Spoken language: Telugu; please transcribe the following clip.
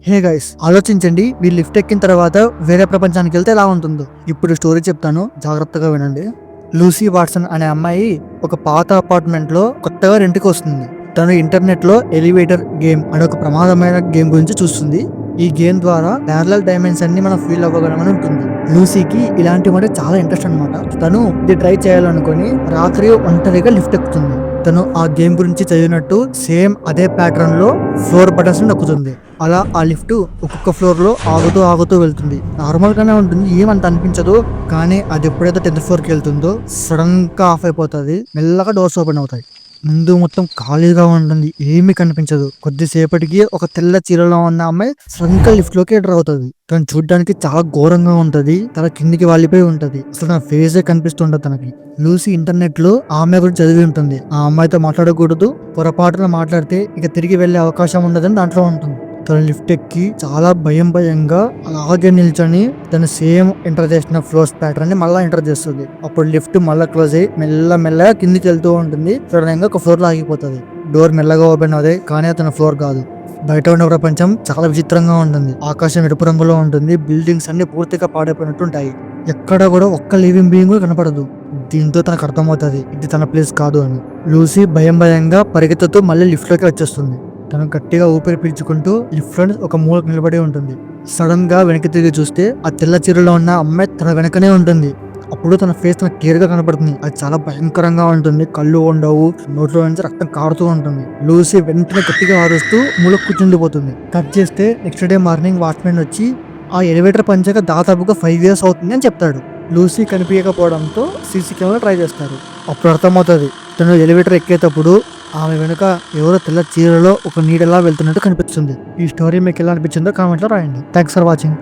హే గైస్, ఆలోచించండి, మీరు లిఫ్ట్ ఎక్కిన తర్వాత వేరే ప్రపంచానికి వెళ్తే ఎలా ఉంటుందో. ఇప్పుడు స్టోరీ చెప్తాను, జాగ్రత్తగా వినండి. లూసీ వాట్సన్ అనే అమ్మాయి ఒక పాత అపార్ట్మెంట్ లో కొత్తగా రెంట్కి వస్తుంది. తను ఇంటర్నెట్ లో ఎలివేటర్ గేమ్ అనే ఒక ప్రమాదమైన గేమ్ గురించి చూస్తుంది. ఈ గేమ్ ద్వారా ప్యారలల్ డైమెన్షన్స్ అన్ని మనం ఫీల్ అవ్వగలమని ఉంటుంది. లూసీకి ఇలాంటి అంటే చాలా ఇంట్రెస్ట్ అనమాట. తను ఇది ట్రై చేయాలనుకొని రాత్రి ఒంటరిగా లిఫ్ట్ ఎక్కుతుంది. తను ఆ గేమ్ గురించి చదివినట్టు సేమ్ అదే ప్యాటర్న్ లో ఫ్లోర్ బటన్స్ నొక్కుతుంది. అలా ఆ లిఫ్ట్ ఒక్కొక్క ఫ్లోర్ లో ఆగుతూ ఆగుతూ వెళ్తుంది. నార్మల్ గానే ఉంటుంది, ఏమంత అనిపించదు. కానీ అది ఎప్పుడైతే 10th floor కి వెళ్తుందో సడన్ గా ఆఫ్ అయిపోతుంది. మెల్లగా డోర్స్ ఓపెన్ అవుతాయి. ముందు మొత్తం ఖాళీగా ఉంటుంది, ఏమీ కనిపించదు. కొద్దిసేపటికి ఒక తెల్ల చీరలో ఉన్న అమ్మాయి సడన్ గా లిఫ్ట్ లోకి ఎంటర్ అవుతుంది. తను చూడ్డానికి చాలా ఘోరంగా ఉంటది. తన కిందికి వాలిపోయి ఉంటది. అసలు నా ఫేసే కనిపిస్తుంటది తనకి. లూసీ ఇంటర్నెట్ లో ఆ అమ్మాయి గురించి చదివి ఉంటుంది. ఆ అమ్మాయితో మాట్లాడకూడదు, పొరపాటున మాట్లాడితే ఇక తిరిగి వెళ్లే అవకాశం ఉండదని దాంట్లో ఉంటుంది. తను లిఫ్ట్ ఎక్కి చాలా భయంగా అలాగే నిల్చొని తను సేమ్ ఎంటర్ చేసిన ఫ్లోర్స్ ప్యాటర్న్ ని మళ్ళీ ఎంటర్ చేస్తుంది. అప్పుడు లిఫ్ట్ మళ్ళీ క్లోజ్ అయ్యి మెల్లగా కిందికి వెళ్తూ ఉంటుంది. సడన్ గా ఒక ఫ్లోర్ లో ఆగిపోతుంది. డోర్ మెల్లగా ఓపెన్ అవుతాయి, కానీ అతను ఫ్లోర్ కాదు. బయట ఉన్న ప్రపంచం చాలా విచిత్రంగా ఉంటుంది. ఆకాశం ఎరుపు రంగులో ఉంటుంది. బిల్డింగ్స్ అన్ని పూర్తిగా పాడైపోయినట్టు ఉంటాయి. ఎక్కడ కూడా ఒక్క లివింగ్ బీయింగ్ కూడా కనపడదు. దీంతో తనకు అర్థమవుతుంది ఇది తన ప్లేస్ కాదు అని. లూసీ భయంగా పరిగెత్తుతూ మళ్ళీ లిఫ్ట్ లోకి వచ్చేస్తుంది. తను గట్టిగా ఊపిరి పీల్చుకుంటూ లిఫ్ట్ లో ఒక మూలకు నిలబడి ఉంటుంది. సడన్ గా వెనక్కి తిరిగి చూస్తే ఆ తెల్ల చీరలో ఉన్న అమ్మాయి తన వెనకనే ఉంటుంది. అప్పుడు తన ఫేస్ తన క్లియర్ గా కనపడుతుంది. అది చాలా భయంకరంగా ఉంటుంది. కళ్ళు ఉండవు, నోట్లో నుంచి రక్తం కారుతూ ఉంటుంది. లూసీ వెంటనే గట్టిగా ఆరుస్తూ మూలకు కూర్చుండిపోతుంది. కట్ చేస్తే నెక్స్ట్ డే మార్నింగ్ వాచ్మెన్ వచ్చి ఆ ఎలివేటర్ పనిచేయక దాదాపుగా 5 years అవుతుంది అని చెప్తాడు. లూసీ కనిపించకపోవడంతో సీసీ కెమెరా ట్రై చేస్తారు. అప్పుడు అర్థమవుతుంది, తను ఎలివేటర్ ఎక్కేటప్పుడు ఆమె వెనుక ఎవరో తెల్ల చీరలో ఒక నీడలా వెళ్తున్నట్టు కనిపిస్తుంది. ఈ స్టోరీ మీకు ఎలా అనిపించిందో కామెంట్ లో రాయండి. Thanks for watching.